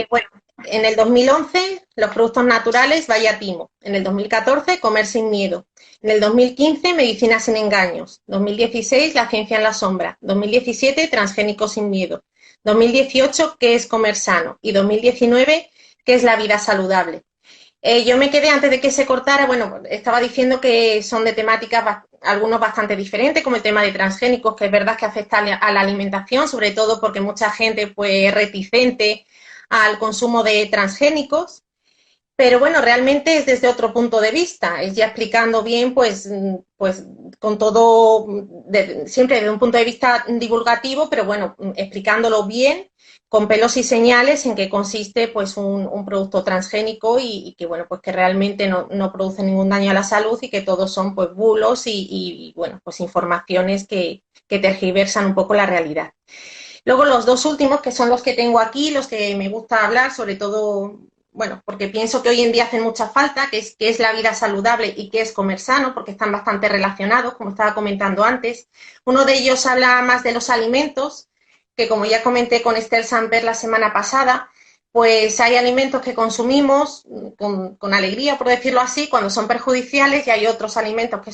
Bueno, en el 2011, los productos naturales, vaya timo. En el 2014, comer sin miedo. En el 2015, medicina sin engaños. 2016, la ciencia en la sombra. 2017, transgénico sin miedo. 2018, qué es comer sano. Y 2019, qué es la vida saludable. Yo me quedé antes de que se cortara, bueno, estaba diciendo que son de temáticas algunos bastante diferentes, como el tema de transgénicos, que es verdad que afecta a la alimentación, sobre todo porque mucha gente pues es reticente al consumo de transgénicos, pero bueno, realmente es desde otro punto de vista, es ya explicando bien, pues con todo, siempre desde un punto de vista divulgativo, pero bueno, explicándolo bien, con pelos y señales en qué consiste pues un producto transgénico y que bueno, pues que realmente no produce ningún daño a la salud y que todos son pues bulos bueno, pues informaciones que tergiversan un poco la realidad. Luego los dos últimos, que son los que tengo aquí, los que me gusta hablar, sobre todo, bueno, porque pienso que hoy en día hacen mucha falta, que es la vida saludable y que es comer sano, porque están bastante relacionados, como estaba comentando antes. Uno de ellos habla más de los alimentos, que como ya comenté con Esther Samper la semana pasada, pues hay alimentos que consumimos con alegría, por decirlo así, cuando son perjudiciales, y hay otros alimentos que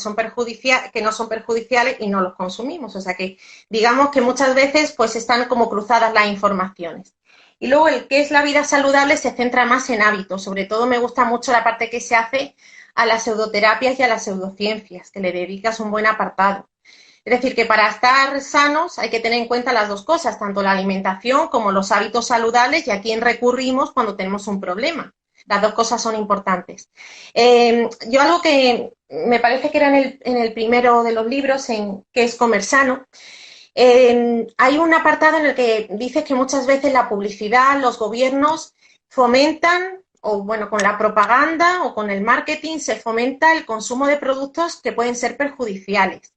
que no son perjudiciales y no los consumimos. O sea que digamos que muchas veces pues están como cruzadas las informaciones. Y luego el que es la vida saludable se centra más en hábitos. Sobre todo me gusta mucho la parte que se hace a las pseudoterapias y a las pseudociencias, que le dedicas un buen apartado. Es decir, que para estar sanos hay que tener en cuenta las dos cosas, tanto la alimentación como los hábitos saludables y a quién recurrimos cuando tenemos un problema. Las dos cosas son importantes. Yo algo que me parece que era en el primero de los libros, en qué es comer sano, hay un apartado en el que dice que muchas veces la publicidad, los gobiernos fomentan, o bueno, con la propaganda o con el marketing se fomenta el consumo de productos que pueden ser perjudiciales.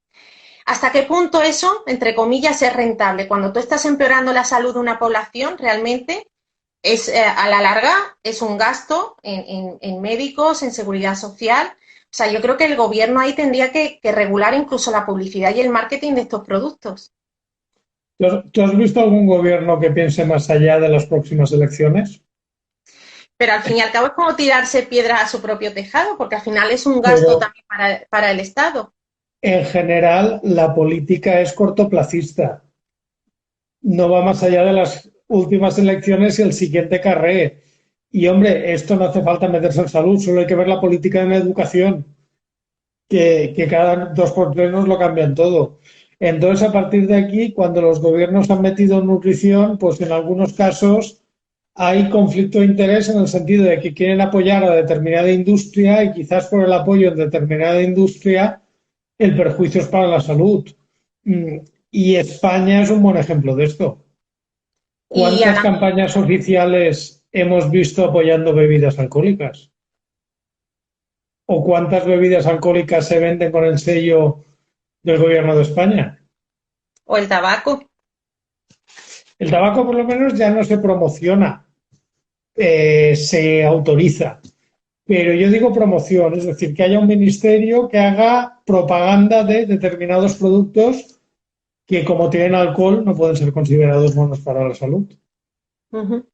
¿Hasta qué punto eso, entre comillas, es rentable? Cuando tú estás empeorando la salud de una población, realmente a la larga es un gasto en médicos, en seguridad social. O sea, yo creo que el gobierno ahí tendría que regular incluso la publicidad y el marketing de estos productos. ¿Tú has visto algún gobierno que piense más allá de las próximas elecciones? Pero al fin y al cabo es como tirarse piedras a su propio tejado, porque al final es un gasto Pero también para el Estado. en general la política es cortoplacista. No va más allá de las últimas elecciones y el siguiente carré. Y hombre, esto no hace falta meterse en salud, solo hay que ver la política en educación, que cada dos por tres nos lo cambian todo. Entonces, a partir de aquí, cuando los gobiernos han metido nutrición, pues en algunos casos hay conflicto de interés en el sentido de que quieren apoyar a determinada industria y quizás por el apoyo en determinada industria el perjuicio es para la salud. Mm, Y España es un buen ejemplo de esto. Y ¿Cuántas hablando, campañas oficiales hemos visto apoyando bebidas alcohólicas? ¿O cuántas bebidas alcohólicas se venden con el sello del gobierno de España? o el tabaco. El tabaco por lo menos ya no se promociona, se autoriza. Pero yo digo promoción, es decir, que haya un ministerio que haga propaganda de determinados productos que como tienen alcohol no pueden ser considerados buenos para la salud. Ujú.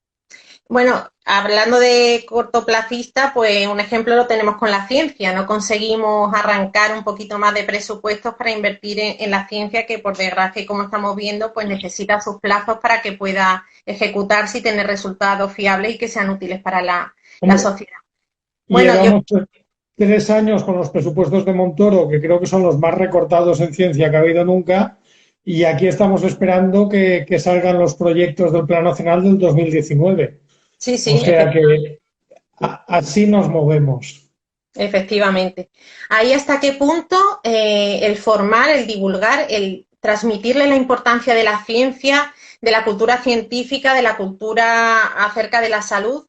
Bueno, hablando de cortoplacista, pues un ejemplo lo tenemos con la ciencia. No conseguimos arrancar un poquito más de presupuestos para invertir en la ciencia, que por desgracia, como estamos viendo, pues necesita sus plazos para que pueda ejecutarse y tener resultados fiables y que sean útiles para la Hombre, sociedad. Bueno, yo llevamos 3 años con los presupuestos de Montoro, que creo que son los más recortados en ciencia que ha habido nunca, y aquí estamos esperando que salgan los proyectos del Plan Nacional del 2019. sí, O sí, sea que así nos movemos. efectivamente. Ahí hasta qué punto el formar, el divulgar, el transmitirle la importancia de la ciencia, de la cultura científica, de la cultura acerca de la salud,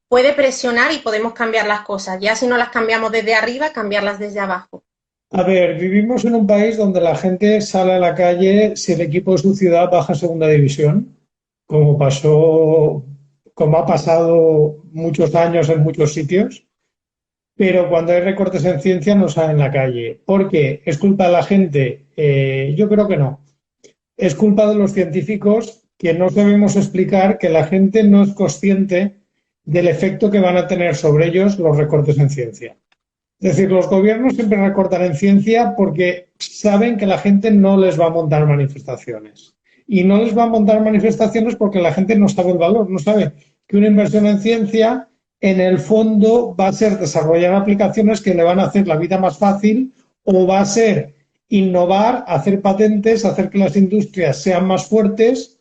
puede presionar y podemos cambiar las cosas. Ya si no las cambiamos desde arriba, cambiarlas desde abajo. A ver, vivimos en un país donde la gente sale a la calle si el equipo de su ciudad baja a segunda división, como pasó, como ha pasado muchos años en muchos sitios, pero cuando hay recortes en ciencia no salen a la calle. ¿Por qué? ¿Es culpa de la gente? Yo creo que no. Es culpa de los científicos que no sabemos explicar, que la gente no es consciente del efecto que van a tener sobre ellos los recortes en ciencia. Es decir, los gobiernos siempre recortan en ciencia porque saben que la gente no les va a montar manifestaciones. Y no les va a montar manifestaciones porque la gente no sabe el valor, no sabe que una inversión en ciencia en el fondo va a ser desarrollar aplicaciones que le van a hacer la vida más fácil, o va a ser innovar, hacer patentes, hacer que las industrias sean más fuertes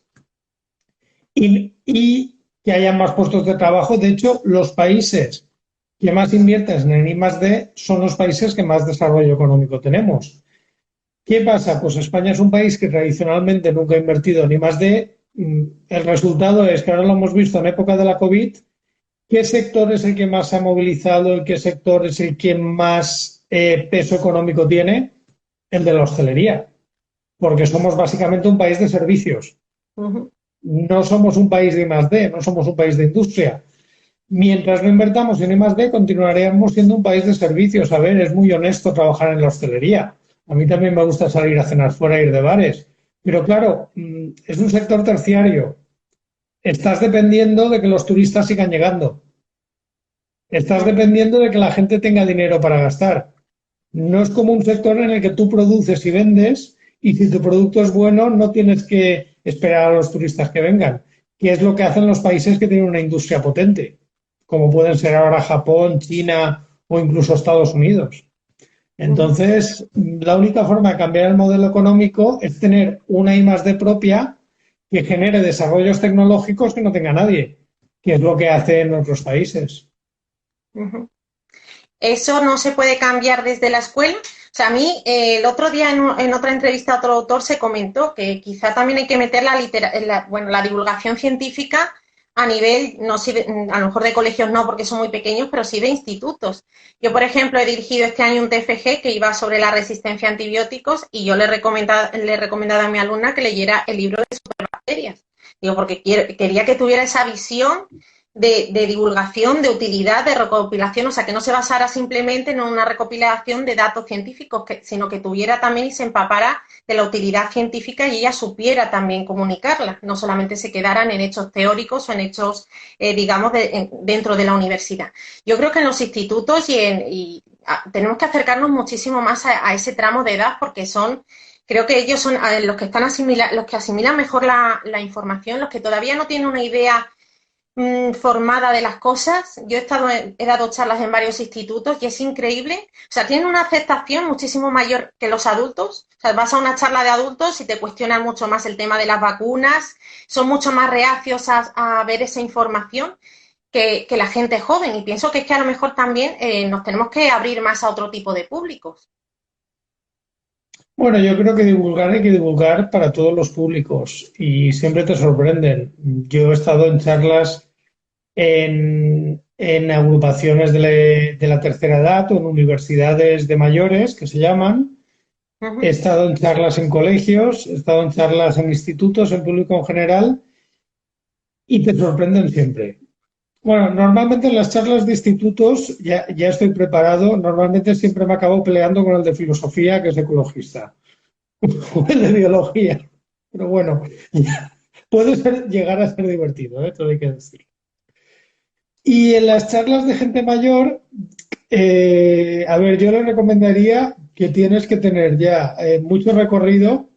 y que haya más puestos de trabajo. De hecho, los países que más invierten en I+D son los países que más desarrollo económico tenemos. ¿Qué pasa? Pues España es un país que tradicionalmente nunca ha invertido en I+D. El resultado es que ahora lo hemos visto en época de la COVID. ¿Qué sector es el que más se ha movilizado y qué sector es el que más peso económico tiene? El de la hostelería, porque somos básicamente un país de servicios. Ujú. No somos un país de I+D, no somos un país de industria. Mientras no invertamos en I+D, continuaremos siendo un país de servicios. A ver, es muy honesto trabajar en la hostelería. A mí también me gusta salir a cenar fuera, ir de bares. Pero claro, es un sector terciario. Estás dependiendo de que los turistas sigan llegando. Estás dependiendo de que la gente tenga dinero para gastar. No es como un sector en el que tú produces y vendes, y si tu producto es bueno, no tienes que esperar a los turistas que vengan, que es lo que hacen los países que tienen una industria potente, como pueden ser ahora Japón, China o incluso Estados Unidos. Ujú. Entonces, la única forma de cambiar el modelo económico es tener una I+D propia que genere desarrollos tecnológicos que no tenga nadie, que es lo que hacen otros países. Ujú. Eso no se puede cambiar desde la escuela. O sea, a mí el otro día en otra entrevista otro autor se comentó que quizá también hay que meter bueno, la divulgación científica a nivel, no sí a lo mejor de colegios no porque son muy pequeños, pero sí de institutos. Yo, por ejemplo, he dirigido este año un TFG que iba sobre la resistencia a antibióticos y yo le he recomendado a mi alumna que leyera el libro de superbacterias. Digo, porque quería que tuviera esa visión de divulgación, de utilidad, de recopilación, o sea, que no se basara simplemente en una recopilación de datos científicos, sino que tuviera también y se empapara de la utilidad científica y ella supiera también comunicarla, no solamente se quedaran en hechos teóricos o en hechos, digamos, dentro de la universidad. Yo creo que en los institutos tenemos que acercarnos muchísimo más a ese tramo de edad porque creo que ellos son los que los que asimilan mejor la información, los que todavía no tienen una idea formada de las cosas. Yo he dado charlas en varios institutos y es increíble. O sea, tienen una aceptación muchísimo mayor que los adultos. O sea, vas a una charla de adultos y te cuestionan mucho más el tema de las vacunas, son mucho más reacios a ver esa información que la gente joven. Y pienso que es que a lo mejor también nos tenemos que abrir más a otro tipo de públicos. Bueno, yo creo que divulgar hay que divulgar para todos los públicos y siempre te sorprenden. Yo he estado en charlas en agrupaciones de la tercera edad o en universidades de mayores que se llaman. Uh He -huh. estado en charlas en colegios, he estado en charlas en institutos, en público en general, y te sorprenden siempre. Bueno, normalmente en las charlas de institutos ya estoy preparado. Normalmente siempre me acabo peleando con el de filosofía, que es ecologista, o el de biología. Pero bueno, llegar a ser divertido, ¿eh? Todo hay que decir. Y en las charlas de gente mayor, a ver, yo le recomendaría que tienes que tener ya mucho recorrido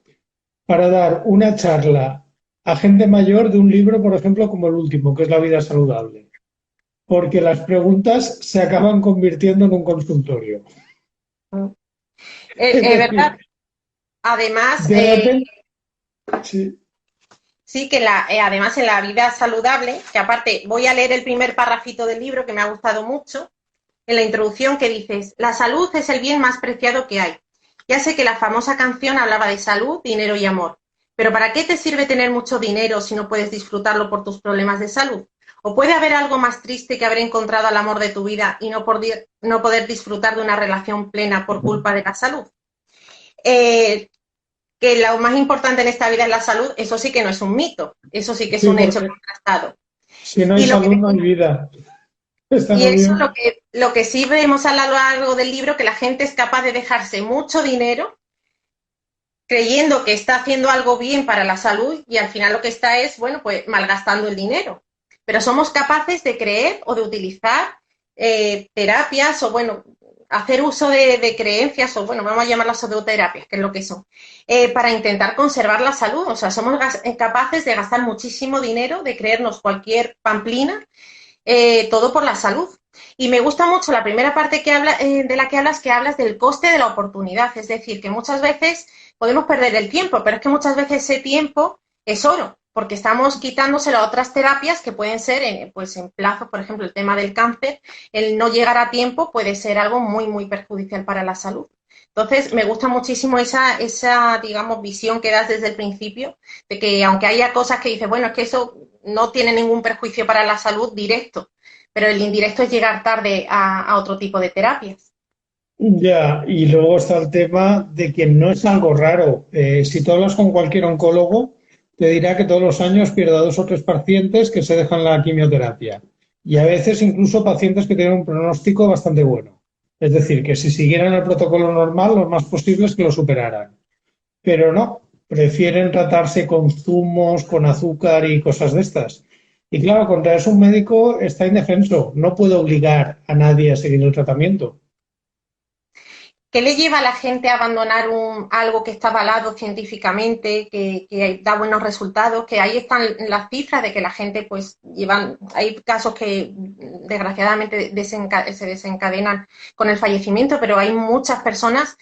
para dar una charla a gente mayor de un libro, por ejemplo, como el último, que es La vida saludable. Porque las preguntas se acaban convirtiendo en un consultorio. Es Es verdad. decir, Además, de repente, sí, sí, que además en la vida saludable, que aparte voy a leer el primer parrafito del libro que me ha gustado mucho, en la introducción que dices, la salud es el bien más preciado que hay. Ya sé que la famosa canción hablaba de salud, dinero y amor, pero ¿para qué te sirve tener mucho dinero si no puedes disfrutarlo por tus problemas de salud? ¿O puede haber algo más triste que haber encontrado al amor de tu vida y no poder disfrutar de una relación plena por culpa de la salud? Eh, que lo más importante en esta vida es la salud, eso sí que no es un mito, eso sí que es sí, un hecho porque contrastado. si no hay Y lo salud que no hay vida. Está Y muy eso bien. lo que sí vemos a lo largo del libro, que la gente es capaz de dejarse mucho dinero creyendo que está haciendo algo bien para la salud y al final lo que está es, bueno, pues malgastando el dinero. Pero somos capaces de creer o de utilizar terapias o, bueno, hacer uso de creencias o, bueno, vamos a llamarlas pseudoterapias, que es lo que son, para intentar conservar la salud. O sea, somos capaces de gastar muchísimo dinero, de creernos cualquier pamplina, todo por la salud. Y me gusta mucho la primera parte que habla, de la que hablas del coste de la oportunidad. Es decir, que muchas veces podemos perder el tiempo, pero es que muchas veces ese tiempo es oro, porque estamos quitándoselo a otras terapias que pueden ser, pues en plazos, por ejemplo, el tema del cáncer, el no llegar a tiempo puede ser algo muy, muy perjudicial para la salud. Entonces, me gusta muchísimo esa, digamos, visión que das desde el principio, de que aunque haya cosas que dices, bueno, es que eso no tiene ningún perjuicio para la salud directo, pero el indirecto es llegar tarde a otro tipo de terapias. Ya, y luego está el tema de que no es algo raro. Si tú hablas con cualquier oncólogo, te dirá que todos los años pierde a 2 o 3 pacientes que se dejan la quimioterapia. Y a veces incluso pacientes que tienen un pronóstico bastante bueno. Es decir, que si siguieran el protocolo normal, lo más posible es que lo superaran. Pero no, prefieren tratarse con zumos, con azúcar y cosas de estas. Y claro, contra eso un médico está indefenso. No puede obligar a nadie a seguir el tratamiento. ¿Qué le lleva a la gente a abandonar algo que está avalado científicamente, que da buenos resultados? Que ahí están las cifras de que la gente, pues, hay casos que desgraciadamente se desencadenan con el fallecimiento, pero hay muchas personas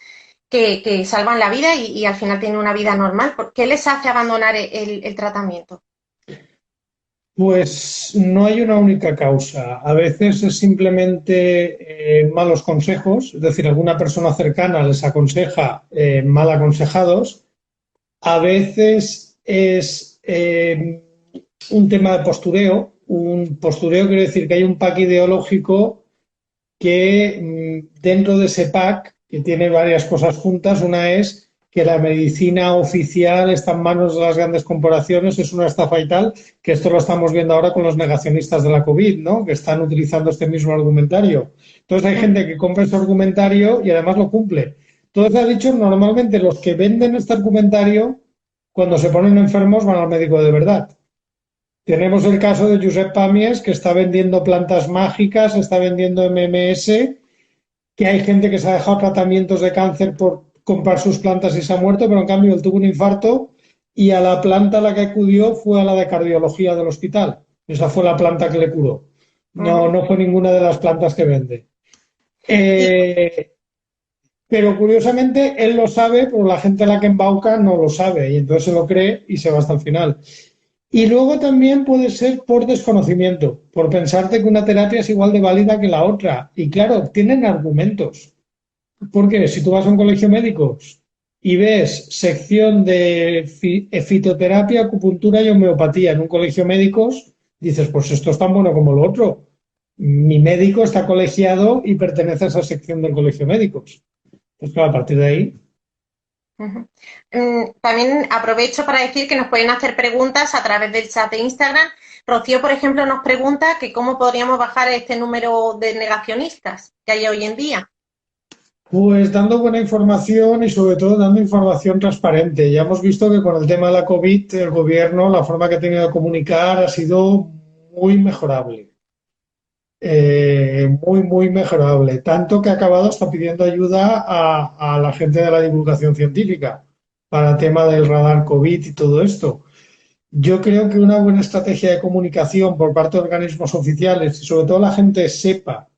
que salvan la vida y al final tienen una vida normal. ¿Por qué les hace abandonar el tratamiento? Pues no hay una única causa. A veces es simplemente malos consejos, es decir, alguna persona cercana les aconseja mal aconsejados. A veces es un tema de postureo. Un postureo quiere decir que hay un pack ideológico que dentro de ese pack, que tiene varias cosas juntas, una es que la medicina oficial está en manos de las grandes corporaciones, es una estafa y tal, que esto lo estamos viendo ahora con los negacionistas de la COVID, ¿no? Que están utilizando este mismo argumentario. Entonces hay gente que compra ese argumentario y además lo cumple. Entonces ha dicho, normalmente los que venden este argumentario, cuando se ponen enfermos, van al médico de verdad. Tenemos el caso de Josep Pàmies, que está vendiendo plantas mágicas, está vendiendo MMS, que hay gente que se ha dejado tratamientos de cáncer por comprar sus plantas y se ha muerto, pero en cambio él tuvo un infarto y a la planta a la que acudió fue a la de cardiología del hospital. Esa fue la planta que le curó. No, no fue ninguna de las plantas que vende. Eh, pero curiosamente él lo sabe, pero la gente a la que embauca no lo sabe y entonces se lo cree y se va hasta el final. Y luego también puede ser por desconocimiento, por pensarte que una terapia es igual de válida que la otra. Y claro, tienen argumentos. Porque si tú vas a un colegio médico y ves sección de fitoterapia, acupuntura y homeopatía en un colegio médicos, dices, pues esto es tan bueno como lo otro. Mi médico está colegiado y pertenece a esa sección del colegio médicos. Pues claro, a partir de ahí. También aprovecho para decir que nos pueden hacer preguntas a través del chat de Instagram. Rocío, por ejemplo, nos pregunta que cómo podríamos bajar este número de negacionistas que hay hoy en día. Pues dando buena información y sobre todo dando información transparente. Ya hemos visto que con el tema de la COVID, el gobierno, la forma que ha tenido de comunicar ha sido muy mejorable. Muy, muy mejorable. Tanto que ha acabado hasta pidiendo ayuda a la gente de la divulgación científica para el tema del radar COVID y todo esto. Yo creo que una buena estrategia de comunicación por parte de organismos oficiales y sobre todo la gente sepa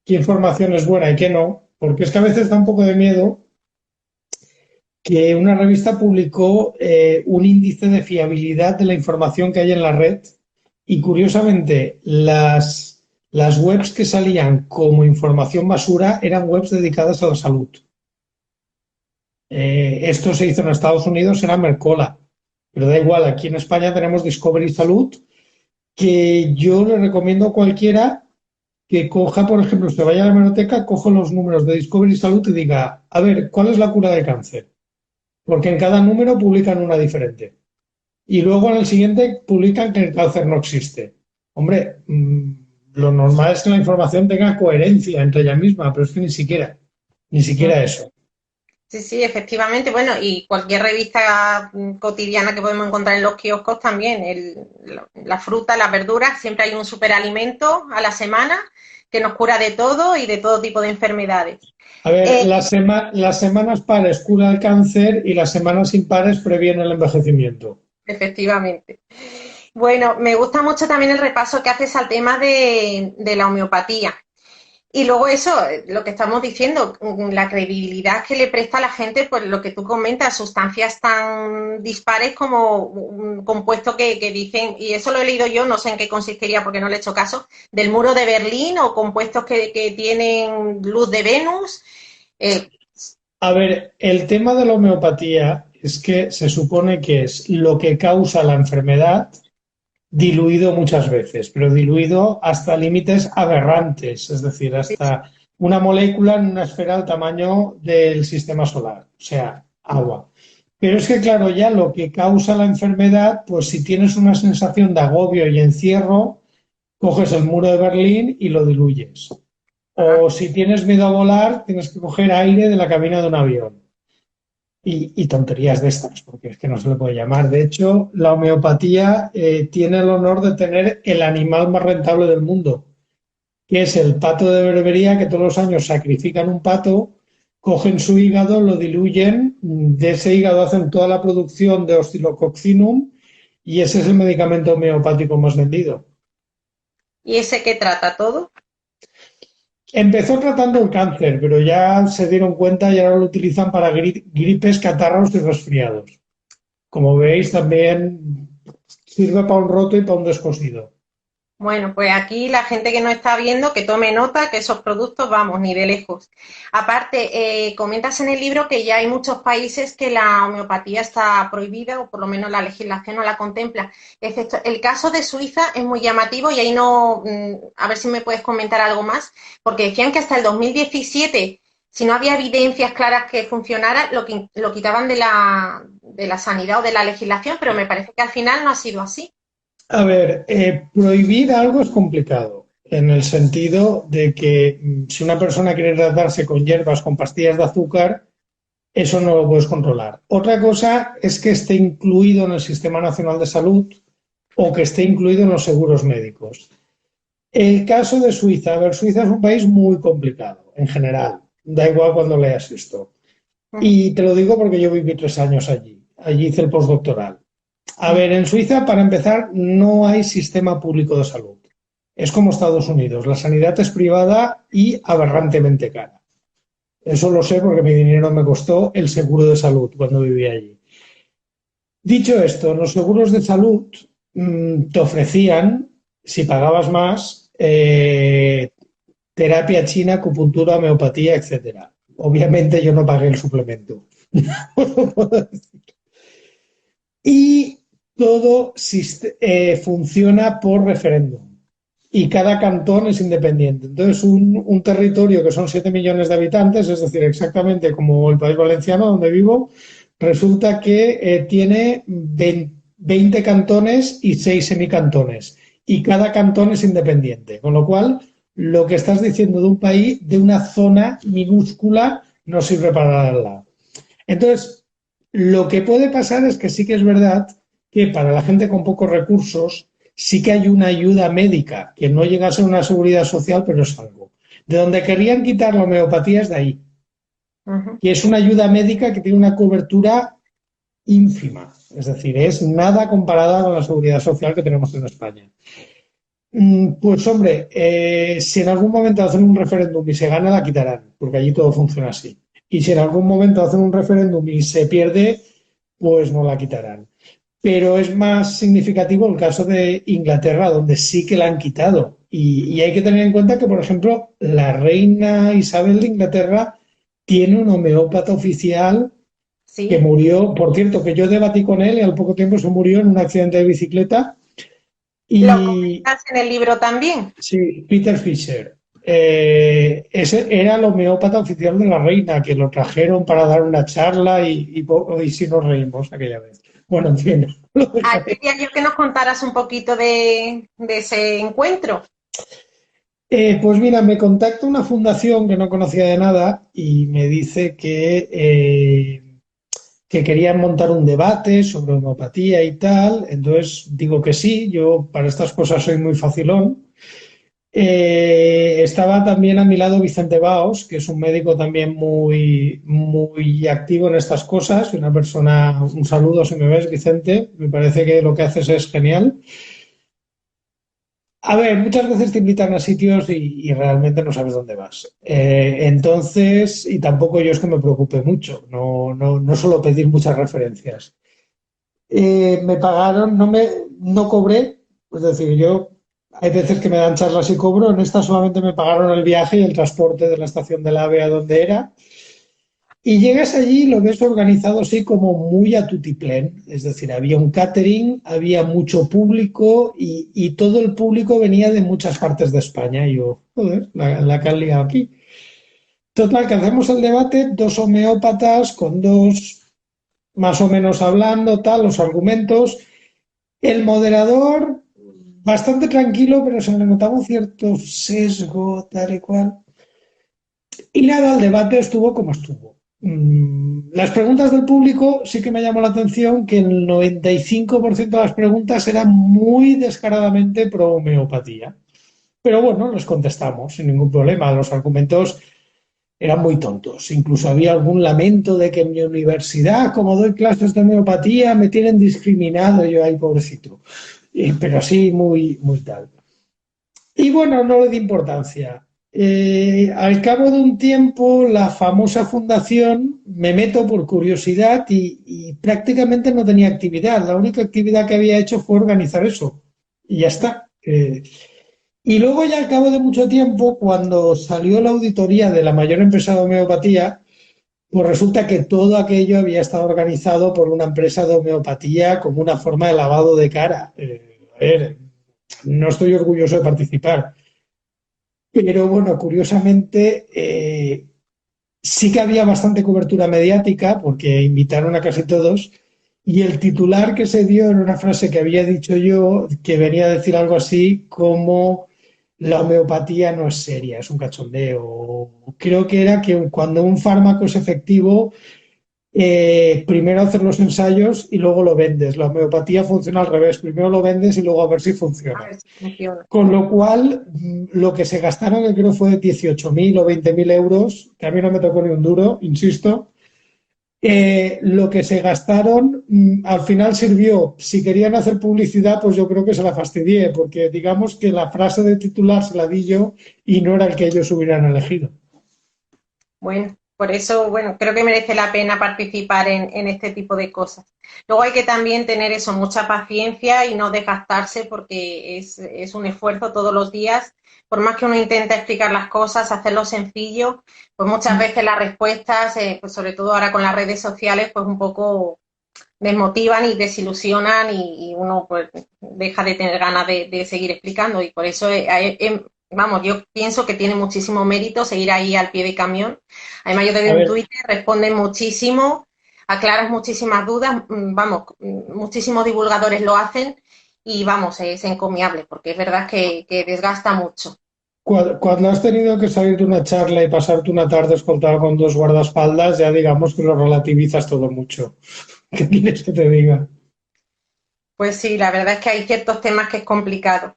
qué información es buena y qué no, porque es que a veces da un poco de miedo que una revista publicó un índice de fiabilidad de la información que hay en la red y curiosamente las webs que salían como información basura eran webs dedicadas a la salud. Esto se hizo en Estados Unidos, era Mercola, pero da igual, aquí en España tenemos Discovery Salud, que yo le recomiendo a cualquiera que coja, por ejemplo, se vaya a la hemeroteca, coja los números de Discovery Salud y diga, a ver, ¿cuál es la cura del cáncer? Porque en cada número publican una diferente. Y luego en el siguiente publican que el cáncer no existe. Hombre, lo normal es que la información tenga coherencia entre ella misma, pero es que ni siquiera eso. Sí, sí, efectivamente. Bueno, y cualquier revista cotidiana que podemos encontrar en los kioscos también. La fruta, las verduras, siempre hay un superalimento a la semana que nos cura de todo y de todo tipo de enfermedades. A ver, Eh, las semanas pares cura el cáncer y las semanas impares previene el envejecimiento. Efectivamente. Bueno, me gusta mucho también el repaso que haces al tema de la homeopatía. Y luego eso, lo que estamos diciendo, la credibilidad que le presta a la gente, pues lo que tú comentas, sustancias tan dispares como un compuesto que dicen, y eso lo he leído yo, no sé en qué consistiría porque no le he hecho caso, del muro de Berlín o compuestos que tienen luz de Venus. Eh, A ver, el tema de la homeopatía es que se supone que es lo que causa la enfermedad diluido muchas veces, pero diluido hasta límites aberrantes, es decir, hasta una molécula en una esfera del tamaño del sistema solar, o sea, agua. Pero es que, claro, ya lo que causa la enfermedad, pues si tienes una sensación de agobio y encierro, coges el muro de Berlín y lo diluyes. O si tienes miedo a volar, tienes que coger aire de la cabina de un avión. Y tonterías de estas, porque es que no se le puede llamar. De hecho, la homeopatía tiene el honor de tener el animal más rentable del mundo, que es el pato de Berbería, que todos los años sacrifican un pato, cogen su hígado, lo diluyen, de ese hígado hacen toda la producción de Oscillococcinum y ese es el medicamento homeopático más vendido. ¿Y ese que trata todo? Empezó tratando el cáncer, pero ya se dieron cuenta y ahora lo utilizan para gripes, catarros y resfriados. Como veis, también sirve para un roto y para un descosido. Bueno, pues aquí la gente que no está viendo, que tome nota que esos productos, vamos, ni de lejos. Aparte, comentas en el libro que ya hay muchos países que la homeopatía está prohibida, o por lo menos la legislación no la contempla. Excepto el caso de Suiza es muy llamativo y ahí no, a ver si me puedes comentar algo más, porque decían que hasta el 2017, si no había evidencias claras que funcionara, lo quitaban de la sanidad o de la legislación, pero me parece que al final no ha sido así. A ver, prohibir algo es complicado, en el sentido de que si una persona quiere tratarse con hierbas, con pastillas de azúcar, eso no lo puedes controlar. Otra cosa es que esté incluido en el Sistema Nacional de Salud o que esté incluido en los seguros médicos. El caso de Suiza, a ver, Suiza es un país muy complicado en general, da igual cuando leas esto. Y te lo digo porque yo viví 3 años allí, allí hice el postdoctoral. A ver, en Suiza, para empezar, no hay sistema público de salud. Es como Estados Unidos, la sanidad es privada y aberrantemente cara. Eso lo sé porque mi dinero me costó el seguro de salud cuando vivía allí. Dicho esto, los seguros de salud te ofrecían, si pagabas más, terapia china, acupuntura, homeopatía, etcétera. Obviamente yo no pagué el suplemento. Y todo funciona por referéndum. Y cada cantón es independiente. Entonces, un territorio que son 7 millones de habitantes, es decir, exactamente como el País Valenciano, donde vivo, resulta que tiene 20 cantones y 6 semicantones. Y cada cantón es independiente. Con lo cual, lo que estás diciendo de un país, de una zona minúscula, no sirve para nada al lado. Entonces, lo que puede pasar es que sí que es verdad que para la gente con pocos recursos sí que hay una ayuda médica, que no llega a ser una seguridad social, pero es algo. De donde querían quitar la homeopatía es de ahí, Ujú. que es una ayuda médica que tiene una cobertura ínfima, es decir, es nada comparada con la seguridad social que tenemos en España. Pues hombre, si en algún momento hacen un referéndum y se gana, la quitarán, porque allí todo funciona así. Y si en algún momento hacen un referéndum y se pierde, pues no la quitarán. Pero es más significativo el caso de Inglaterra, donde sí que la han quitado. Y hay que tener en cuenta que, por ejemplo, la reina Isabel de Inglaterra tiene un homeópata oficial que Sí, murió, por cierto, que yo debatí con él y al poco tiempo se murió en un accidente de bicicleta. lo Y comentas en el libro también. sí, Peter Fisher. Ese era el homeópata oficial de la reina, que lo trajeron para dar una charla y sí nos reímos aquella vez. Bueno, en fin, lo Ah, dejaré. quería yo que nos contaras un poquito de ese encuentro. Pues mira, me contacta una fundación que no conocía de nada y me dice que querían montar un debate sobre homeopatía y tal. Entonces digo que sí, yo para estas cosas soy muy facilón. Estaba también a mi lado Vicente Baos, que es un médico también muy activo en estas cosas, una persona, un saludo si me ves, Vicente, me parece que lo que haces es genial. A ver, muchas veces te invitan a sitios y realmente no sabes dónde vas. Entonces, y tampoco yo es que me preocupe mucho, no suelo pedir muchas referencias. Me pagaron, no cobré, es decir, yo hay veces que me dan charlas y cobro, en esta solamente me pagaron el viaje y el transporte de la estación del AVE a donde era. Y llegas allí y lo ves organizado así como muy a tutiplén, es decir, había un catering, había mucho público y todo el público venía de muchas partes de España. Y yo, joder, la que han liado aquí. Total, que hacemos el debate, dos homeópatas con dos más o menos hablando, tal, los argumentos. El moderador, bastante tranquilo, pero se le notaba un cierto sesgo, tal y cual. Y nada, el debate estuvo como estuvo. Las preguntas del público sí que me llamó la atención que el 95% de las preguntas eran muy descaradamente pro homeopatía. Pero bueno, les contestamos sin ningún problema. Los argumentos eran muy tontos. Incluso había algún lamento de que en mi universidad, como doy clases de homeopatía, me tienen discriminado. Yo, ay, pobrecito. Pero así muy tal. Y bueno, no le di importancia. Al cabo de un tiempo, la famosa fundación me meto por curiosidad y prácticamente no tenía actividad. La única actividad que había hecho fue organizar eso. Y ya está. Y luego ya al cabo de mucho tiempo, cuando salió la auditoría de la mayor empresa de homeopatía, pues resulta que todo aquello había estado organizado por una empresa de homeopatía como una forma de lavado de cara. A ver, no estoy orgulloso de participar. Pero bueno, curiosamente, sí que había bastante cobertura mediática porque invitaron a casi todos y el titular que se dio era una frase que había dicho yo que venía a decir algo así como la homeopatía no es seria, es un cachondeo. Creo que era que cuando un fármaco es efectivo, primero hacer los ensayos y luego lo vendes. La homeopatía funciona al revés, primero lo vendes y luego a ver si A funciona. ver si funciona. Con lo cual, lo que se gastaron, que creo fue de 18.000 o 20.000 euros, que a mí no me tocó ni un duro, insisto, lo que se gastaron al final sirvió. Si querían hacer publicidad, pues yo creo que se la fastidié, porque digamos que la frase de titular se la di yo y no era el que ellos hubieran elegido. Bueno, por eso, bueno, creo que merece la pena participar en este tipo de cosas. Luego hay que también tener eso, mucha paciencia y no desgastarse porque es un esfuerzo todos los días. Por más que uno intente explicar las cosas, hacerlo sencillo, pues muchas veces las respuestas, pues sobre todo ahora con las redes sociales, pues un poco desmotivan y desilusionan y uno pues deja de tener ganas de seguir explicando y por eso vamos, yo pienso que tiene muchísimo mérito seguir ahí al pie de camión. Además yo te A veo en ver, Twitter, responden muchísimo, aclaras muchísimas dudas, vamos, muchísimos divulgadores lo hacen y vamos, es encomiable porque es verdad que desgasta mucho. cuando has tenido que salir de una charla y pasarte una tarde escoltado con dos guardaespaldas, ya digamos que lo relativizas todo mucho. ¿Qué quieres que te diga? Pues sí, la verdad es que hay ciertos temas que es complicado.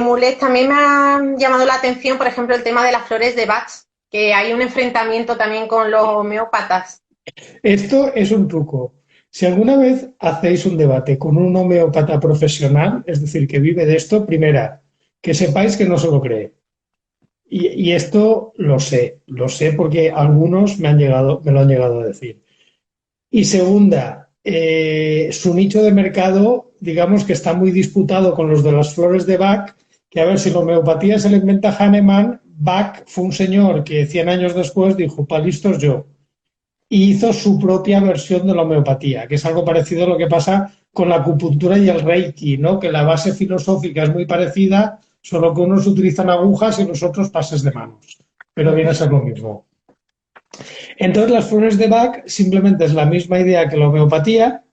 Mulet, también me ha llamado la atención, por ejemplo, el tema de las flores de Bach, que hay un enfrentamiento también con los homeópatas. Esto es un truco. Si alguna vez hacéis un debate con un homeópata profesional, es decir, que vive de esto, primera, que sepáis que no se lo cree. Y esto lo sé porque algunos me lo han llegado a decir. Y segunda, su nicho de mercado, digamos que está muy disputado con los de las flores de Bach, que a ver, si la homeopatía se la inventa Hahnemann, Bach fue un señor que 100 años después dijo, pa' listos yo, y hizo su propia versión de la homeopatía, que es algo parecido a lo que pasa con la acupuntura y el Reiki, ¿no? Que la base filosófica es muy parecida, solo que unos utilizan agujas y los otros pases de manos, pero viene a ser lo mismo. Entonces, las flores de Bach simplemente es la misma idea que la homeopatía,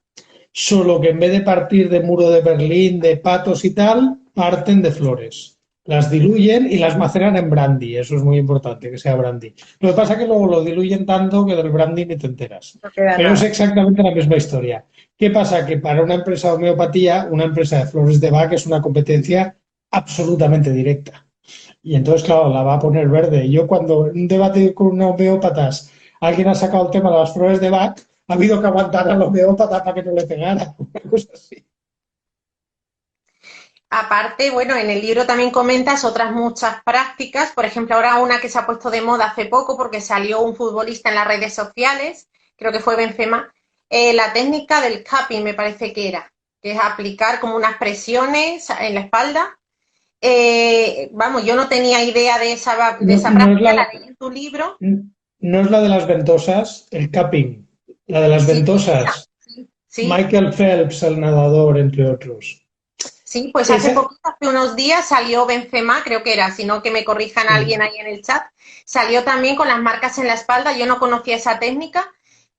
solo que en vez de partir de muro de Berlín, de patos y tal, parten de flores. Las diluyen y las maceran en brandy. Eso es muy importante, que sea brandy. Lo que pasa es que luego lo diluyen tanto que del brandy ni te enteras. No queda Pero es nada. exactamente la misma historia. ¿Qué pasa? Que para una empresa de homeopatía, una empresa de flores de Bach es una competencia absolutamente directa. Y entonces, claro, la va a poner verde. Yo cuando en un debate con unos homeópatas alguien ha sacado el tema de las flores de Bach, ha habido que aguantar al homeópata para que no le pegara. Una cosa así. Aparte, bueno, en el libro también comentas otras muchas prácticas, por ejemplo, ahora una que se ha puesto de moda hace poco porque salió un futbolista en las redes sociales, creo que fue Benzema, la técnica del cupping me parece que era, que es aplicar como unas presiones en la espalda. Vamos, yo no tenía idea de No, esa no es práctica, la la, leí en tu libro. no es la de las ventosas, el capping. La de las Sí, esa, ventosas. sí, Michael Phelps, el nadador, entre otros. sí, pues hace Ese, poquito, hace unos días salió Benzema, creo que era, si no que me corrijan alguien sí, ahí en el chat, salió también con las marcas en la espalda, yo no conocía esa técnica,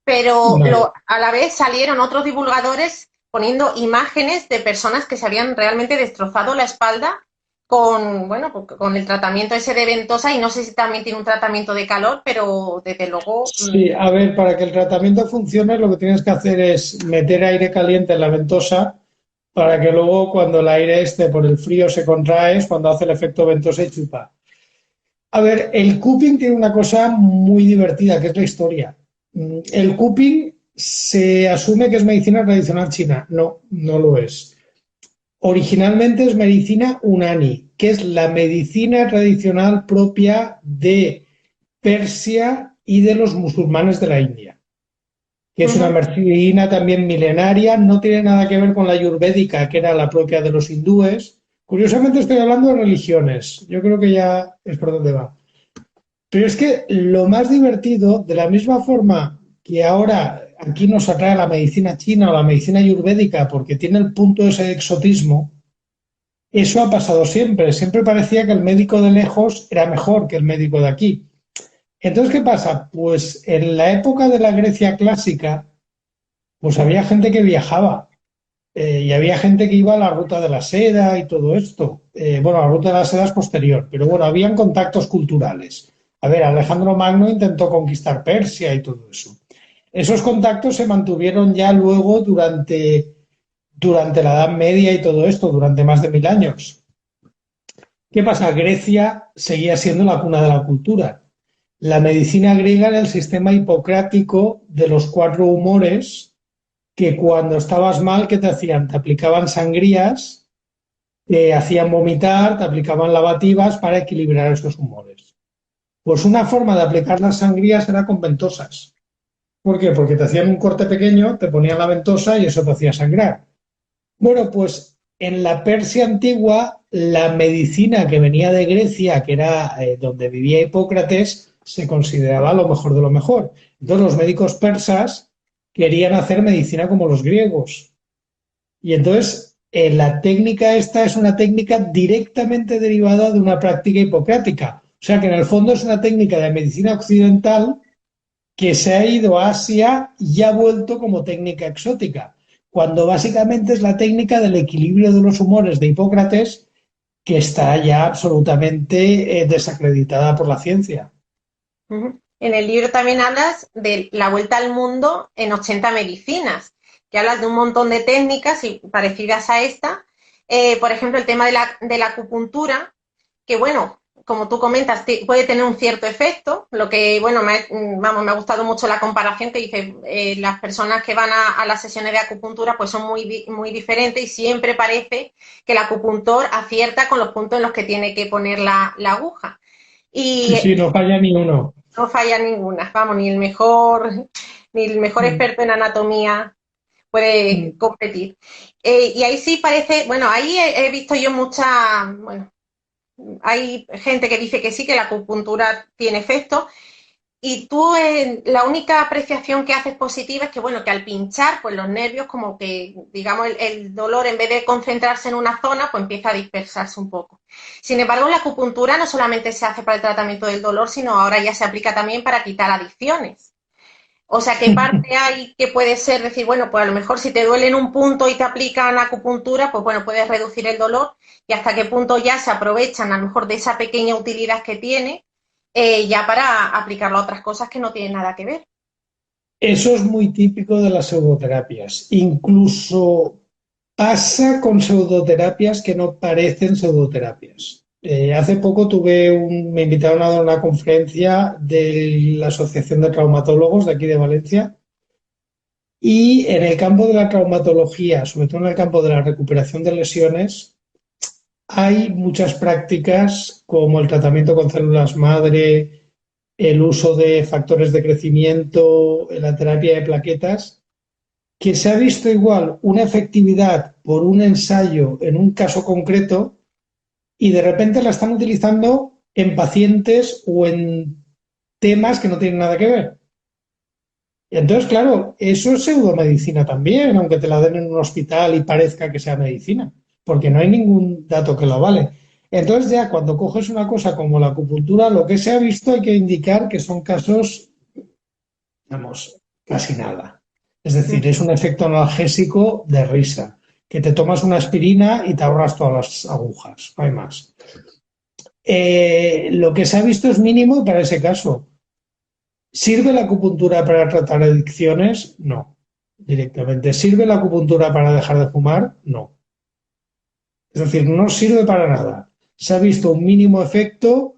pero vale. a la vez salieron otros divulgadores poniendo imágenes de personas que se habían realmente destrozado la espalda con, bueno, con el tratamiento ese de ventosa y no sé si también tiene un tratamiento de calor, pero desde luego, Sí, a ver, para que el tratamiento funcione, lo que tienes que hacer es meter aire caliente en la ventosa para que luego cuando el aire esté por el frío se contrae, es cuando hace el efecto ventosa y chupa. A ver, el cupping tiene una cosa muy divertida, que es la historia. El cupping se asume que es medicina tradicional china. No, no lo es. Originalmente es medicina unani, que es la medicina tradicional propia de Persia y de los musulmanes de la India, que es una uh-huh. medicina también milenaria, no tiene nada que ver con la ayurvédica, que era la propia de los hindúes. Curiosamente estoy hablando de religiones, yo creo que ya es por donde va. Pero es que lo más divertido, de la misma forma que ahora aquí nos atrae la medicina china o la medicina ayurvédica porque tiene el punto ese de exotismo, eso ha pasado siempre. Siempre parecía que el médico de lejos era mejor que el médico de aquí. Entonces, ¿qué pasa? Pues en la época de la Grecia clásica, pues había gente que viajaba y había gente que iba a la ruta de la seda y todo esto. Bueno, la ruta de la seda es posterior, pero bueno, habían contactos culturales. A ver, Alejandro Magno intentó conquistar Persia y todo eso. Esos contactos se mantuvieron ya luego durante la Edad Media y todo esto, durante más de 1000 años. ¿Qué pasa? Grecia seguía siendo la cuna de la cultura. La medicina griega era el sistema hipocrático de los cuatro humores que cuando estabas mal, ¿qué te hacían? Te aplicaban sangrías, te hacían vomitar, te aplicaban lavativas para equilibrar esos humores. Pues una forma de aplicar las sangrías era con ventosas. ¿Por qué? Porque te hacían un corte pequeño, te ponían la ventosa y eso te hacía sangrar. Bueno, pues en la Persia antigua, la medicina que venía de Grecia, que era donde vivía Hipócrates, se consideraba lo mejor de lo mejor. Entonces los médicos persas querían hacer medicina como los griegos. Y entonces la técnica esta es una técnica directamente derivada de una práctica hipocrática. O sea que en el fondo es una técnica de medicina occidental que se ha ido a Asia y ha vuelto como técnica exótica, cuando básicamente es la técnica del equilibrio de los humores de Hipócrates que está ya absolutamente desacreditada por la ciencia. Uh-huh. En el libro también hablas de la vuelta al mundo en 80 medicinas, que hablas de un montón de técnicas y parecidas a esta. Por ejemplo, el tema de la acupuntura, que bueno, como tú comentas, puede tener un cierto efecto. Lo que, bueno, vamos, me ha gustado mucho la comparación que dice, las personas que van a las sesiones de acupuntura pues son muy diferentes y siempre parece que el acupuntor acierta con los puntos en los que tiene que poner la aguja. Sí, Y sí, no falla ni uno. no falla ninguna, vamos, ni el mejor Mm, experto en anatomía puede mm. competir. Y ahí sí parece, bueno, ahí he visto yo mucha, bueno, hay gente que dice que sí, que la acupuntura tiene efecto, y tú la única apreciación que haces positiva es que, bueno, que al pinchar, pues los nervios como que, digamos, el dolor en vez de concentrarse en una zona, pues empieza a dispersarse un poco. Sin embargo, la acupuntura no solamente se hace para el tratamiento del dolor, sino ahora ya se aplica también para quitar adicciones. O sea, ¿qué parte hay que puede ser decir, bueno, pues a lo mejor si te duele en un punto y te aplican acupuntura, pues bueno, puedes reducir el dolor y hasta qué punto ya se aprovechan a lo mejor de esa pequeña utilidad que tiene ya para aplicarlo a otras cosas que no tienen nada que ver. Eso es muy típico de las pseudoterapias. Incluso pasa con pseudoterapias que no parecen pseudoterapias. Hace poco me invitaron a dar una conferencia de la Asociación de Traumatólogos de aquí de Valencia y en el campo de la traumatología, sobre todo en el campo de la recuperación de lesiones, hay muchas prácticas como el tratamiento con células madre, el uso de factores de crecimiento, la terapia de plaquetas, que se ha visto igual una efectividad por un ensayo en un caso concreto y de repente la están utilizando en pacientes o en temas que no tienen nada que ver. Entonces, claro, eso es pseudomedicina también, aunque te la den en un hospital y parezca que sea medicina, porque no hay ningún dato que lo vale. Entonces, ya cuando coges una cosa como la acupuntura, lo que se ha visto hay que indicar que son casos, vamos, casi nada. Es decir, es un efecto analgésico de risa, que te tomas una aspirina y te ahorras todas las agujas, no hay más. Lo que se ha visto es mínimo para ese caso. ¿Sirve la acupuntura para tratar adicciones? No, directamente. ¿Sirve la acupuntura para dejar de fumar? No. Es decir, no sirve para nada. Se ha visto un mínimo efecto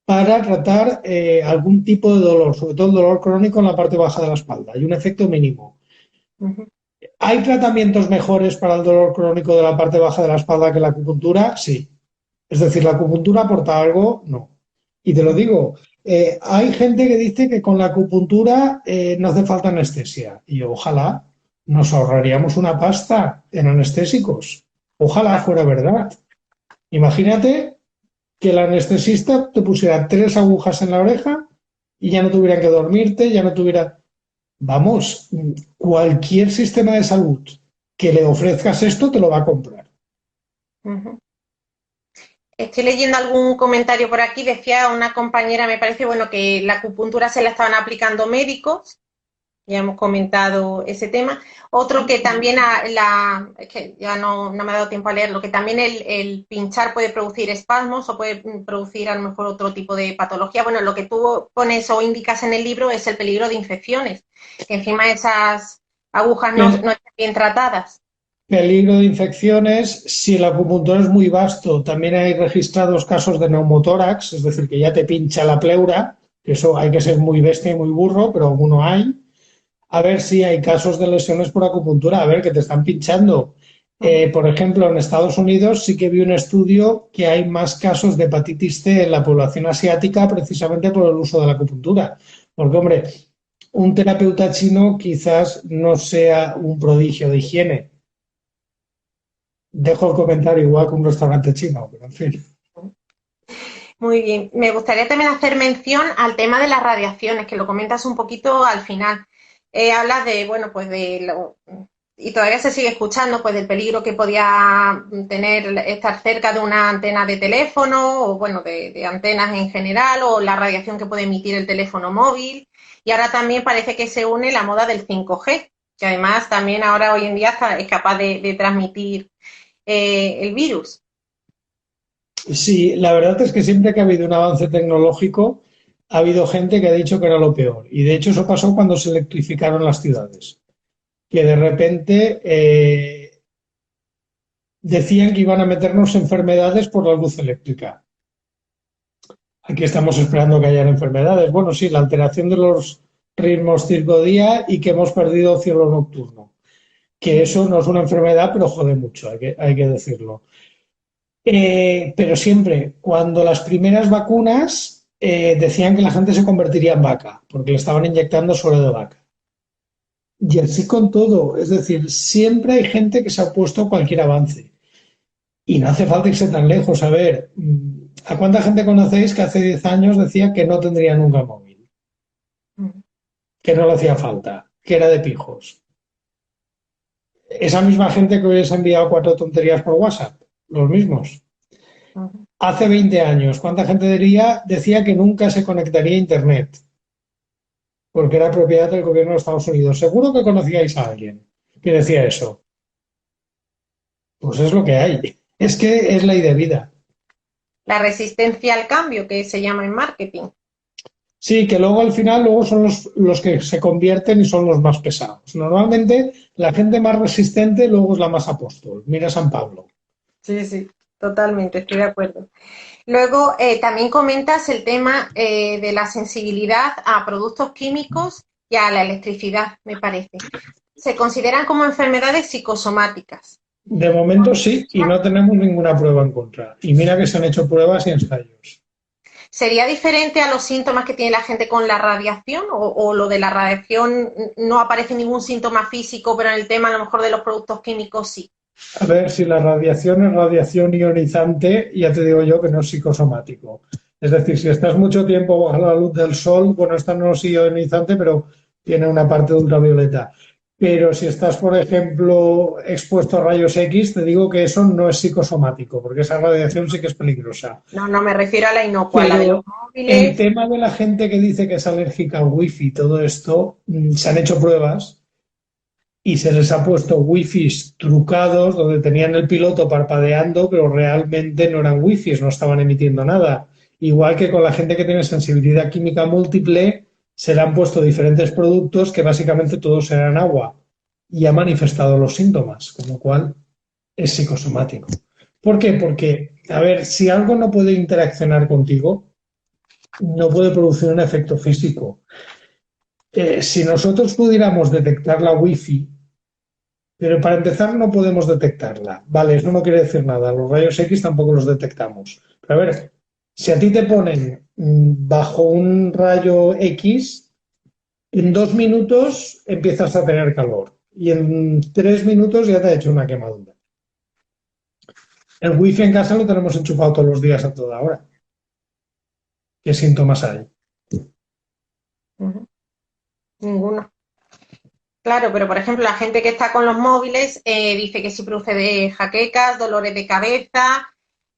para tratar algún tipo de dolor, sobre todo el dolor crónico en la parte baja de la espalda. Hay un efecto mínimo. Ujú. ¿Hay tratamientos mejores para el dolor crónico de la parte baja de la espalda que la acupuntura? Sí. Es decir, ¿la acupuntura aporta algo? No. Y te lo digo, hay gente que dice que con la acupuntura no hace falta anestesia. Y ojalá nos ahorraríamos una pasta en anestésicos. Ojalá fuera verdad. Imagínate que el anestesista te pusiera 3 agujas en la oreja y ya no tuvieran que dormirte, ya no tuviera... Vamos, cualquier sistema de salud que le ofrezcas esto te lo va a comprar. Ujú. Estoy leyendo algún comentario por aquí, decía una compañera, me parece, bueno, que la acupuntura se la estaban aplicando médicos, ya hemos comentado ese tema. Otro que también, es que ya no me ha dado tiempo a leerlo, que también el pinchar puede producir espasmos o puede producir a lo mejor otro tipo de patología. Bueno, lo que tú pones o indicas en el libro es el peligro de infecciones, que encima esas agujas no están bien tratadas. Peligro de infecciones, si el acupuntor es muy vasto, también hay registrados casos de neumotórax, es decir, que ya te pincha la pleura, que eso hay que ser muy bestia y muy burro, pero alguno hay. A ver si hay casos de lesiones por acupuntura, a ver que te están pinchando. Por ejemplo, en Estados Unidos sí que vi un estudio que hay más casos de hepatitis C en la población asiática precisamente por el uso de la acupuntura. Porque, hombre, un terapeuta chino quizás no sea un prodigio de higiene. Dejo el comentario igual que un restaurante chino, pero en fin. Muy bien. Me gustaría también hacer mención al tema de las radiaciones, que lo comentas un poquito al final. Hablas de, bueno, pues y todavía se sigue escuchando, pues del peligro que podía tener estar cerca de una antena de teléfono o, bueno, de antenas en general o la radiación que puede emitir el teléfono móvil. Y ahora también parece que se une la moda del 5G, que además también ahora hoy en día es capaz de transmitir el virus. Sí, la verdad es que siempre que ha habido un avance tecnológico, ha habido gente que ha dicho que era lo peor. Y de hecho eso pasó cuando se electrificaron las ciudades, que de repente decían que iban a meternos enfermedades por la luz eléctrica. Aquí estamos esperando que hayan enfermedades. Bueno, sí, la alteración de los ritmos circodía y que hemos perdido cielo nocturno. Que eso no es una enfermedad, pero jode mucho, hay que decirlo. Pero siempre, cuando las primeras vacunas decían que la gente se convertiría en vaca, porque le estaban inyectando suero de vaca. Y así con todo, es decir, siempre hay gente que se ha opuesto a cualquier avance. Y no hace falta irse tan lejos. A ver, ¿a cuánta gente conocéis que hace 10 años decía que no tendría nunca móvil? Que no le hacía falta, que era de pijos. Esa misma gente que hoy les ha enviado 4 tonterías por WhatsApp, los mismos. Hace 20 años, ¿cuánta gente decía que nunca se conectaría a Internet? porque era propiedad del gobierno de Estados Unidos. Seguro que conocíais a alguien que decía eso. Pues es lo que hay. Es que es ley de vida. La resistencia al cambio, que se llama en marketing. Sí, que luego al final luego son los que se convierten y son los más pesados. Normalmente la gente más resistente luego es la más apóstol. Mira San Pablo. Sí, sí, totalmente, estoy de acuerdo. Luego, también comentas el tema de la sensibilidad a productos químicos y a la electricidad, me parece. Se consideran como enfermedades psicosomáticas. De momento sí, y no tenemos ninguna prueba en contra. Y mira que se han hecho pruebas y ensayos. ¿Sería diferente a los síntomas que tiene la gente con la radiación? ¿O lo de la radiación no aparece ningún síntoma físico, pero en el tema a lo mejor de los productos químicos sí? A ver, si la radiación es radiación ionizante, ya te digo yo que no es psicosomático. Es decir, si estás mucho tiempo bajo la luz del sol, bueno, esta no es ionizante, pero tiene una parte de ultravioleta. Pero si estás, por ejemplo, expuesto a rayos X, te digo que eso no es psicosomático, porque esa radiación sí que es peligrosa. No, no me refiero a la inocua, a la de los Pero el móviles. tema de la gente que dice que es alérgica al wifi, todo esto, se han hecho pruebas y se les ha puesto wifis trucados donde tenían el piloto parpadeando, pero realmente no eran wifis, no estaban emitiendo nada. Igual que con la gente que tiene sensibilidad química múltiple, se le han puesto diferentes productos que básicamente todos eran agua y ha manifestado los síntomas, con lo cual es psicosomático. ¿Por qué? Porque, a ver, si algo no puede interaccionar contigo, no puede producir un efecto físico. Si nosotros pudiéramos detectar la wifi, pero para empezar no podemos detectarla. Vale, eso no quiere decir nada. Los rayos X tampoco los detectamos. Pero a ver, si a ti te ponen bajo un rayo X, en 2 minutos empiezas a tener calor y en 3 minutos ya te ha hecho una quemadura. El wifi en casa lo tenemos enchufado todos los días a toda hora. ¿Qué síntomas hay? Ujú, ninguno. Claro, pero por ejemplo, la gente que está con los móviles dice que sí produce de jaquecas, dolores de cabeza,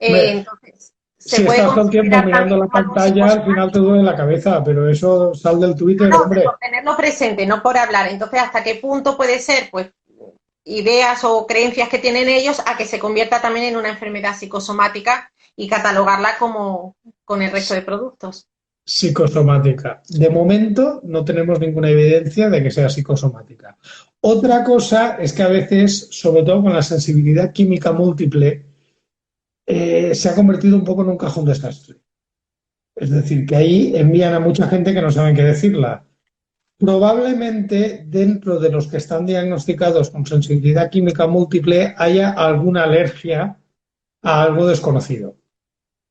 Hombre, entonces se si puede estás todo el tiempo considerar mirando también la como algo pantalla, al final te psicosomático. duele la cabeza, pero eso sal del No, Twitter, no, hombre. por tenerlo presente, no por hablar. Entonces, ¿hasta qué punto puede ser, pues, ideas o creencias que tienen ellos a que se convierta también en una enfermedad psicosomática y catalogarla como con el resto de productos? Psicosomática. De momento no tenemos ninguna evidencia de que sea psicosomática. Otra cosa es que a veces, sobre todo con la sensibilidad química múltiple, se ha convertido un poco en un cajón desastre. Es decir, que ahí envían a mucha gente que no saben qué decirla. Probablemente dentro de los que están diagnosticados con sensibilidad química múltiple haya alguna alergia a algo desconocido,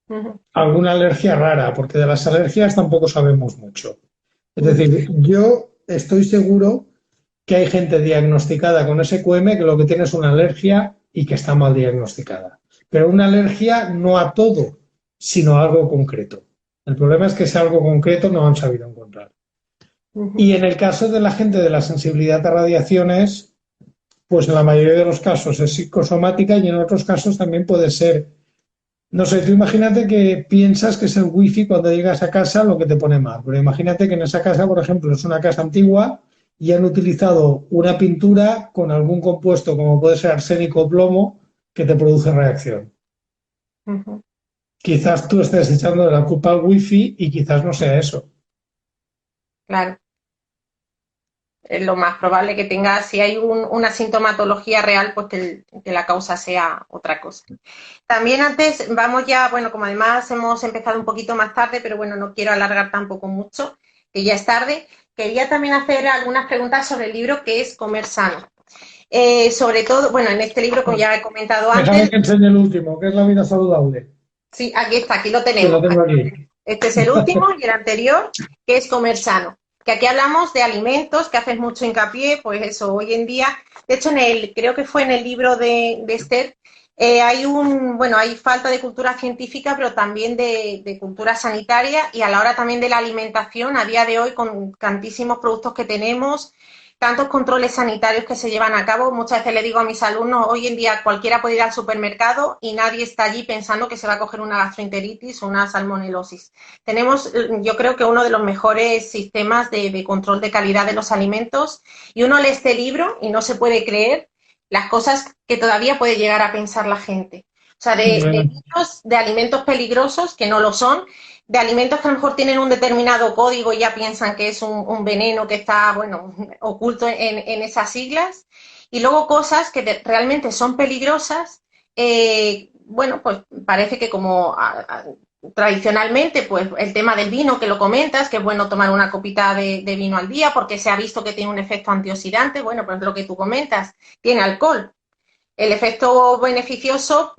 Ujú, alguna alergia rara, porque de las alergias tampoco sabemos mucho. Es ujú, decir, yo estoy seguro que hay gente diagnosticada con SQM que lo que tiene es una alergia y que está mal diagnosticada. Pero una alergia no a todo, sino a algo concreto. El problema es que ese algo concreto no han sabido encontrar. ujú. Y en el caso de la gente de la sensibilidad a radiaciones, pues en la mayoría de los casos es psicosomática y en otros casos también puede ser. No sé, tú imagínate que piensas que es el wifi cuando llegas a casa lo que te pone mal. Pero imagínate que en esa casa, por ejemplo, es una casa antigua y han utilizado una pintura con algún compuesto como puede ser arsénico o plomo que te produce reacción. Ujú. Quizás tú estés echando la culpa al wifi y quizás no sea eso. Claro, es lo más probable que tenga, si hay una sintomatología real, pues que la causa sea otra cosa. También antes, vamos ya, bueno, como además hemos empezado un poquito más tarde, pero bueno, no quiero alargar tampoco mucho, que ya es tarde, quería también hacer algunas preguntas sobre el libro que es Comer Sano. Sobre todo, bueno, en este libro, como ya he comentado Déjame antes, que enseñe el último, que es la vida saludable, sí, aquí está, aquí lo que lo tenemos. tengo Aquí lo aquí. tenemos. Este es el último y el anterior, que es Comer Sano. Que aquí hablamos de alimentos, que haces mucho hincapié, pues eso, hoy en día, de hecho, creo que fue en el libro de Esther, bueno, hay falta de cultura científica, pero también de cultura sanitaria y a la hora también de la alimentación, a día de hoy, con tantísimos productos que tenemos, tantos controles sanitarios que se llevan a cabo. Muchas veces le digo a mis alumnos, hoy en día cualquiera puede ir al supermercado y nadie está allí pensando que se va a coger una gastroenteritis o una salmonelosis. Tenemos, yo creo que uno de los mejores sistemas de control de calidad de los alimentos, y uno lee este libro y no se puede creer las cosas que todavía puede llegar a pensar la gente. O sea, de alimentos peligrosos que no lo son, de alimentos que a lo mejor tienen un determinado código y ya piensan que es un veneno que está, bueno, oculto en esas siglas, y luego cosas que realmente son peligrosas. Bueno, pues parece que como tradicionalmente, pues el tema del vino que lo comentas, que es bueno tomar una copita de vino al día porque se ha visto que tiene un efecto antioxidante. Bueno, pues lo que tú comentas, tiene alcohol. El efecto beneficioso,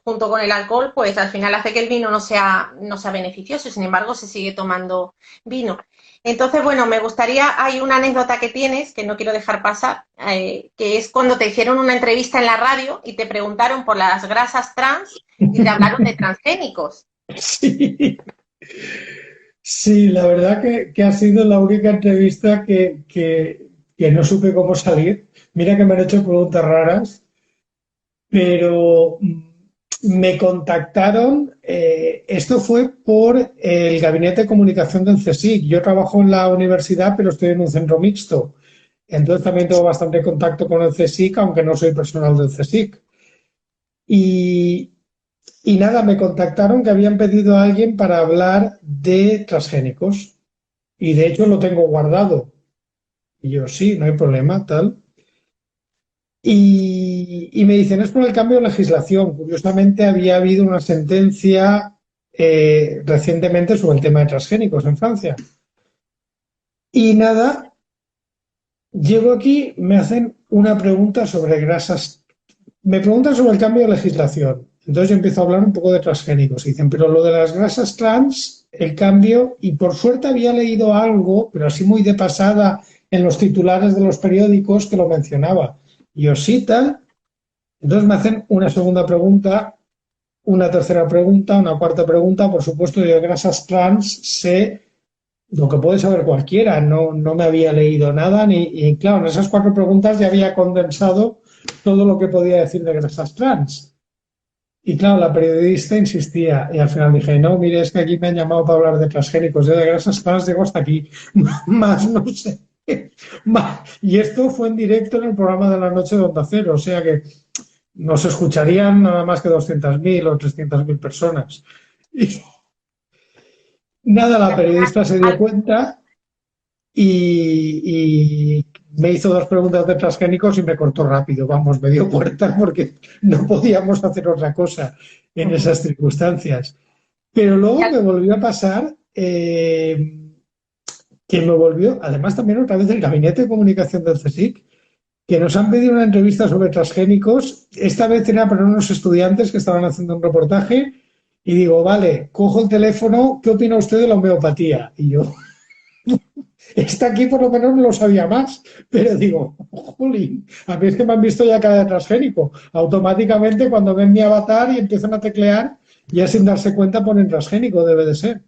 junto con el alcohol, pues al final hace que el vino no sea beneficioso, y sin embargo se sigue tomando vino. Entonces, bueno, me gustaría, hay una anécdota que tienes, que no quiero dejar pasar, que es cuando te hicieron una entrevista en la radio y te preguntaron por las grasas trans y te hablaron de transgénicos. Sí, sí, la verdad que ha sido la única entrevista que no supe cómo salir. Mira que me han hecho preguntas raras, pero me contactaron, esto fue por el Gabinete de Comunicación del CSIC. Yo trabajo en la universidad, pero estoy en un centro mixto. Entonces también tengo bastante contacto con el CSIC, aunque no soy personal del CSIC. Y, y nada, me contactaron que habían pedido a alguien para hablar de transgénicos. Y de hecho lo tengo guardado. Y yo, sí, no hay problema, tal. Y me dicen, es por el cambio de legislación. Curiosamente, había habido una sentencia recientemente sobre el tema de transgénicos en Francia. Y nada, llego aquí, me hacen una pregunta sobre grasas. Me preguntan sobre el cambio de legislación. Entonces yo empiezo a hablar un poco de transgénicos. Y dicen, pero lo de las grasas trans, el cambio, y por suerte había leído algo, pero así muy de pasada en los titulares de los periódicos que lo mencionaba. Y yo, sí, tal. Entonces me hacen una segunda pregunta, una tercera pregunta, una cuarta pregunta. Por supuesto, yo de grasas trans sé lo que puede saber cualquiera. No me había leído nada, y claro, en esas cuatro preguntas ya había condensado todo lo que podía decir de grasas trans. Y claro, la periodista insistía y al final dije, no, mire, es que aquí me han llamado para hablar de transgénicos, yo de grasas trans llego hasta aquí, más no sé. Y esto fue en directo en el programa de la noche de Onda Cero, o sea que nos escucharían nada más que 200.000 o 300.000 personas. Y nada, la periodista se dio cuenta y me hizo dos preguntas de transgénicos y me cortó rápido, vamos, me dio puerta porque no podíamos hacer otra cosa en esas circunstancias. Pero luego me volvió a pasar que me volvió, además también otra vez el Gabinete de Comunicación del CSIC, que nos han pedido una entrevista sobre transgénicos. Esta vez era para unos estudiantes que estaban haciendo un reportaje y digo, vale, cojo el teléfono, ¿qué opina usted de la homeopatía? Y yo, está aquí por lo menos no lo sabía más, pero digo, jolín, a mí es que me han visto ya cada transgénico. Automáticamente cuando ven mi avatar y empiezan a teclear, ya sin darse cuenta ponen transgénico, debe de ser.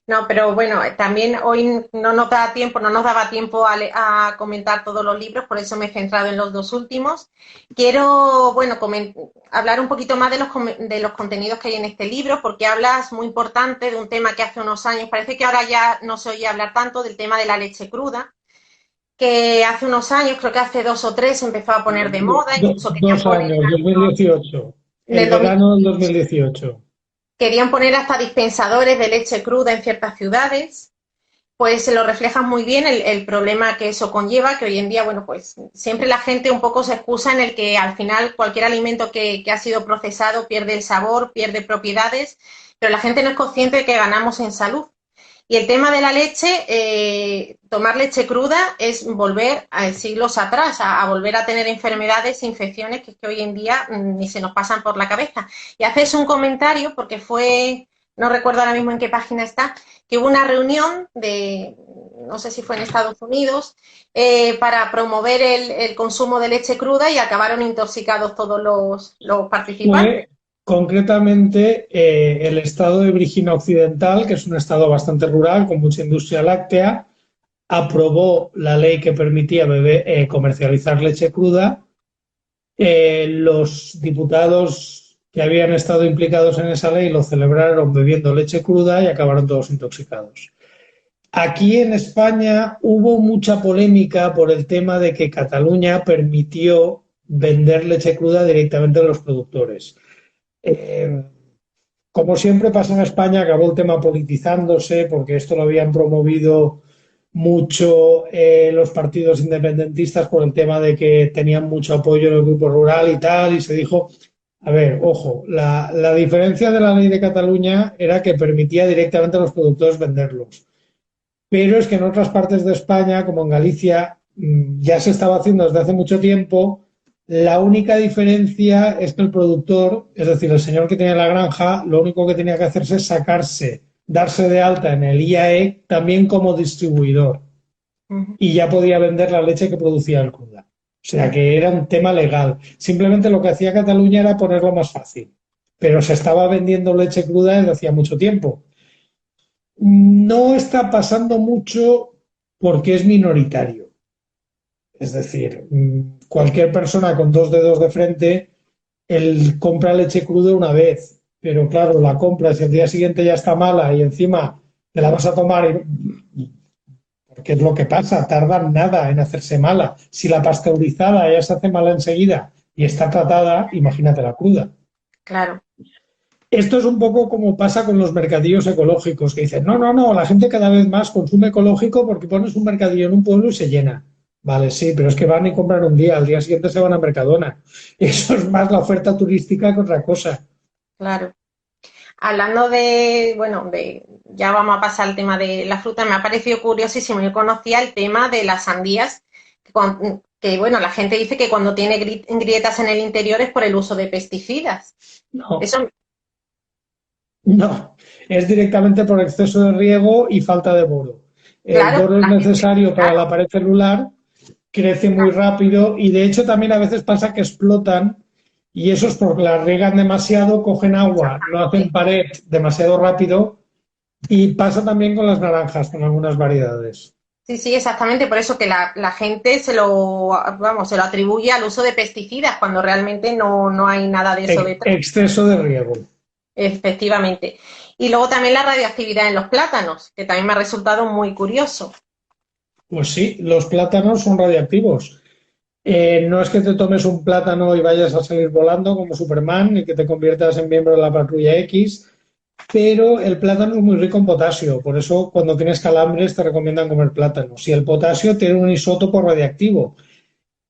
No, pero bueno, también hoy no nos da tiempo, no nos daba tiempo a comentar todos los libros, por eso me he centrado en los dos últimos. Quiero, bueno, hablar un poquito más de los contenidos que hay en este libro, porque hablas muy importante de un tema que hace unos años, parece que ahora ya no se oye hablar tanto del tema de la leche cruda, que hace unos años, creo que hace 2 o 3, se empezó a poner de moda, incluso querían 2 años, 2018, el verano del 2018. Querían poner hasta dispensadores de leche cruda en ciertas ciudades. Pues se lo refleja muy bien el problema que eso conlleva, que hoy en día, bueno, pues siempre la gente un poco se excusa en el que al final cualquier alimento que ha sido procesado pierde el sabor, pierde propiedades, pero la gente no es consciente de que ganamos en salud. Y el tema de la leche, tomar leche cruda es volver a siglos atrás, a volver a tener enfermedades, infecciones que hoy en día ni se nos pasan por la cabeza. Y haces un comentario, porque fue, no recuerdo ahora mismo en qué página está, que hubo una reunión no sé si fue en Estados Unidos, para promover el consumo de leche cruda y acabaron intoxicados todos los participantes. Concretamente, el estado de Virginia Occidental, que es un estado bastante rural, con mucha industria láctea, aprobó la ley que permitía comercializar leche cruda. Los diputados que habían estado implicados en esa ley lo celebraron bebiendo leche cruda y acabaron todos intoxicados. Aquí en España hubo mucha polémica por el tema de que Cataluña permitió vender leche cruda directamente a los productores. Eh, Como siempre pasa en España, acabó el tema politizándose porque esto lo habían promovido mucho los partidos independentistas por el tema de que tenían mucho apoyo en el grupo rural y tal, y se dijo, a ver, ojo, la diferencia de la ley de Cataluña era que permitía directamente a los productores venderlos. Pero es que en otras partes de España, como en Galicia, ya se estaba haciendo desde hace mucho tiempo. La única diferencia es que el productor, es decir, el señor que tenía la granja, lo único que tenía que hacerse es darse de alta en el IAE también como distribuidor Ujú. y ya podía vender la leche que producía el cruda. O sea que era un tema legal. Simplemente lo que hacía Cataluña era ponerlo más fácil. Pero se estaba vendiendo leche cruda desde hacía mucho tiempo. No está pasando mucho porque es minoritario. Es decir, cualquier persona con dos dedos de frente, él compra leche cruda una vez, pero claro, la compras y al día siguiente ya está mala y encima te la vas a tomar porque es lo que pasa, tardan nada en hacerse mala. Si la pasteurizada ya se hace mala enseguida y está tratada, imagínate la cruda. Claro, Esto es un poco como pasa con los mercadillos ecológicos, que dicen, no, no, no, la gente cada vez más consume ecológico porque pones un mercadillo en un pueblo y se llena. Vale, sí, pero es que van y compran un día, al día siguiente se van a Mercadona. Eso es más la oferta turística que otra cosa. claro. Hablando de, bueno, ya vamos a pasar al tema de la fruta, me ha parecido curiosísimo. Yo conocía el tema de las sandías, bueno, la gente dice que cuando tiene grietas en el interior es por el uso de pesticidas. No, Eso, no, es directamente por exceso de riego y falta de boro. El claro, boro es la gente, necesario para claro, la pared celular, crece muy rápido y de hecho también a veces pasa que explotan y eso es porque las riegan demasiado, cogen agua, no hacen exactamente. pared demasiado rápido y pasa también con las naranjas, con algunas variedades. Sí, sí, exactamente. Por eso que la gente vamos, se lo atribuye al uso de pesticidas cuando realmente no hay nada de eso detrás. Exceso de riego. Efectivamente. Y luego también la radioactividad en los plátanos, que también me ha resultado muy curioso. Pues sí, los plátanos son radiactivos. No es que te tomes un plátano y vayas a salir volando como Superman y que te conviertas en miembro de la patrulla X, pero el plátano es muy rico en potasio, por eso cuando tienes calambres te recomiendan comer plátanos. Y el potasio tiene un isótopo radiactivo.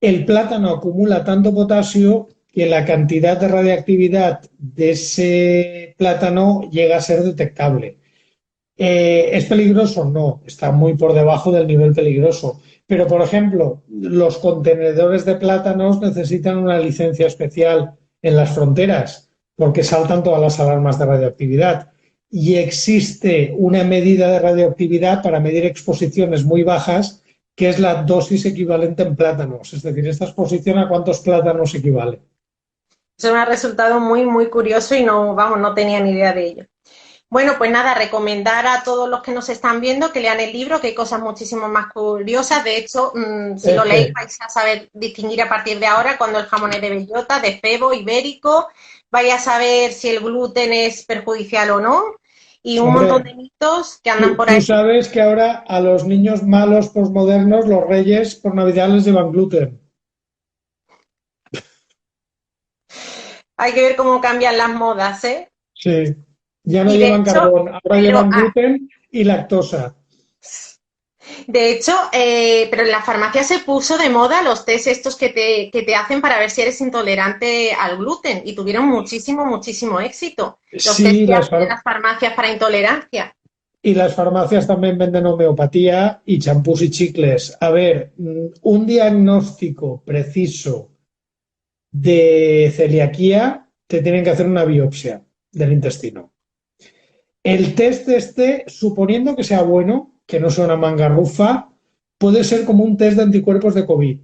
El plátano acumula tanto potasio que la cantidad de radiactividad de ese plátano llega a ser detectable. ¿Es peligroso? No, está muy por debajo del nivel peligroso. Pero, por ejemplo, los contenedores de plátanos necesitan una licencia especial en las fronteras porque saltan todas las alarmas de radioactividad. Y existe una medida de radioactividad para medir exposiciones muy bajas, que es la dosis equivalente en plátanos. Es decir, esta exposición a cuántos plátanos equivale. Eso me ha resultado muy, muy curioso y no, vamos, no tenía ni idea de ello. Bueno, pues nada, recomendar a todos los que nos están viendo que lean el libro, que hay cosas muchísimo más curiosas. De hecho, si lo leéis Efe. vais a saber distinguir a partir de ahora cuando el jamón es de bellota, de cebo, ibérico, vais a saber si el gluten es perjudicial o no, y un montón Hombre, de mitos que andan por tú ahí. sabes que ahora a los niños malos posmodernos, los reyes por Navidad les llevan gluten. Hay que ver cómo cambian las modas, ¿eh? Sí, ya no Y de llevan hecho, carbón, ahora pero llevan gluten y lactosa. de hecho, pero en la farmacia se puso de moda los test estos que te hacen para ver si eres intolerante al gluten y tuvieron muchísimo, muchísimo éxito. Los test Sí, que hacen en las farmacias para intolerancia. y las farmacias también venden homeopatía y champús y chicles. A ver, un diagnóstico preciso de celiaquía te tienen que hacer una biopsia del intestino. El test este, suponiendo que sea bueno, que no sea una mangarrufa, puede ser como un test de anticuerpos de COVID.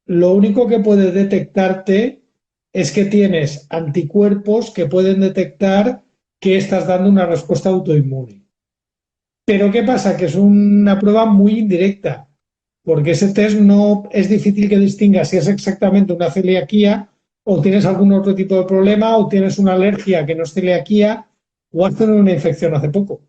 Lo único que puede detectarte es que tienes anticuerpos que pueden detectar que estás dando una respuesta autoinmune. Pero ¿qué pasa? Que es una prueba muy indirecta, porque ese test no es difícil que distinga si es exactamente una celiaquía o tienes algún otro tipo de problema o tienes una alergia que no es celiaquía o has tenido una infección hace poco.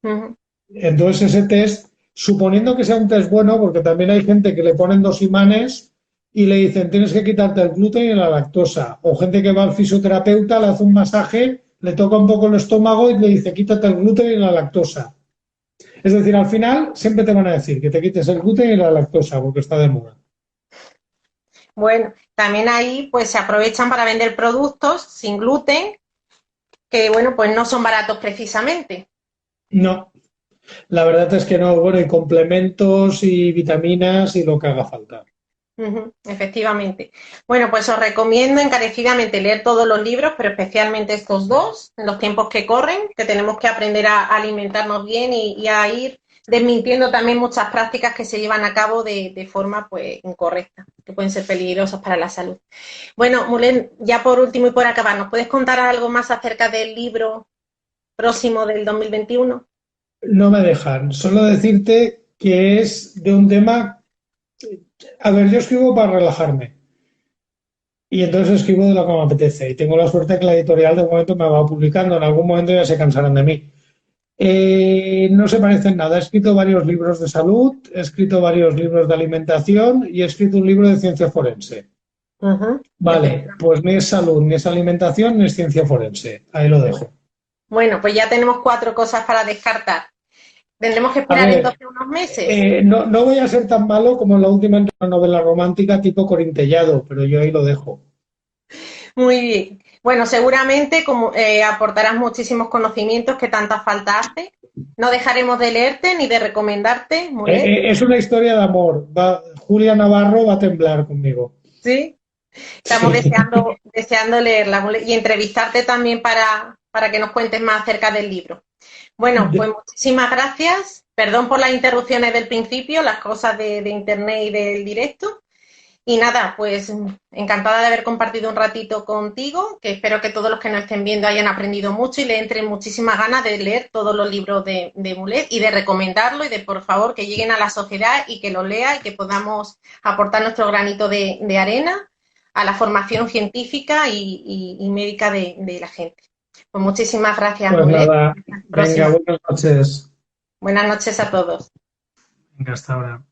Ujú. Entonces ese test, suponiendo que sea un test bueno, porque también hay gente que le ponen dos imanes y le dicen tienes que quitarte el gluten y la lactosa, o gente que va al fisioterapeuta, le hace un masaje, le toca un poco el estómago y le dice quítate el gluten y la lactosa. Es decir, al final siempre te van a decir que te quites el gluten y la lactosa porque está de moda. Bueno, también ahí pues se aprovechan para vender productos sin gluten que, bueno, pues no son baratos precisamente. No, la verdad es que no. Bueno, y complementos y vitaminas y lo que haga falta. Ujú, efectivamente. Bueno, pues os recomiendo encarecidamente leer todos los libros, pero especialmente estos dos, en los tiempos que corren, que tenemos que aprender a alimentarnos bien y a ir desmintiendo también muchas prácticas que se llevan a cabo de forma pues incorrecta, que pueden ser peligrosas para la salud. Bueno, Mulen, ya por último y por acabar, ¿nos puedes contar algo más acerca del libro próximo del 2021? No me dejan. Solo decirte que es de un tema. A ver, yo escribo para relajarme. Y entonces escribo de lo que me apetece. Y tengo la suerte que la editorial de momento me va publicando. En algún momento ya se cansarán de mí. No se parece en nada. He escrito varios libros de salud, he escrito varios libros de alimentación y he escrito un libro de ciencia forense. Ujú, Vale, efectivamente. pues ni es salud, ni es alimentación, ni es ciencia forense. Ahí lo dejo. Bueno, pues ya tenemos 4 cosas para descartar. Tendremos que A esperar ver, entonces unos meses. no voy a ser tan malo como en la última novela romántica tipo Corintellado, pero yo ahí lo dejo. Muy bien. Bueno, seguramente como, aportarás muchísimos conocimientos que tanta falta hace. No dejaremos de leerte ni de recomendarte, Mulet. Es una historia de amor. Julia Navarro va a temblar conmigo. Sí. Estamos Sí. deseando leerla, Mulet, y entrevistarte también para que nos cuentes más acerca del libro. Bueno, pues muchísimas gracias. Perdón por las interrupciones del principio, las cosas de internet y del directo. Y nada, pues encantada de haber compartido un ratito contigo, que espero que todos los que nos estén viendo hayan aprendido mucho y le entren muchísimas ganas de leer todos los libros de Mulet y de recomendarlo y de por favor que lleguen a la sociedad y que lo lea y que podamos aportar nuestro granito de arena a la formación científica y médica de la gente. Pues muchísimas gracias, Pues Mulet. nada, Hasta el venga, próximo. buenas noches. Buenas noches a todos. Venga, hasta ahora.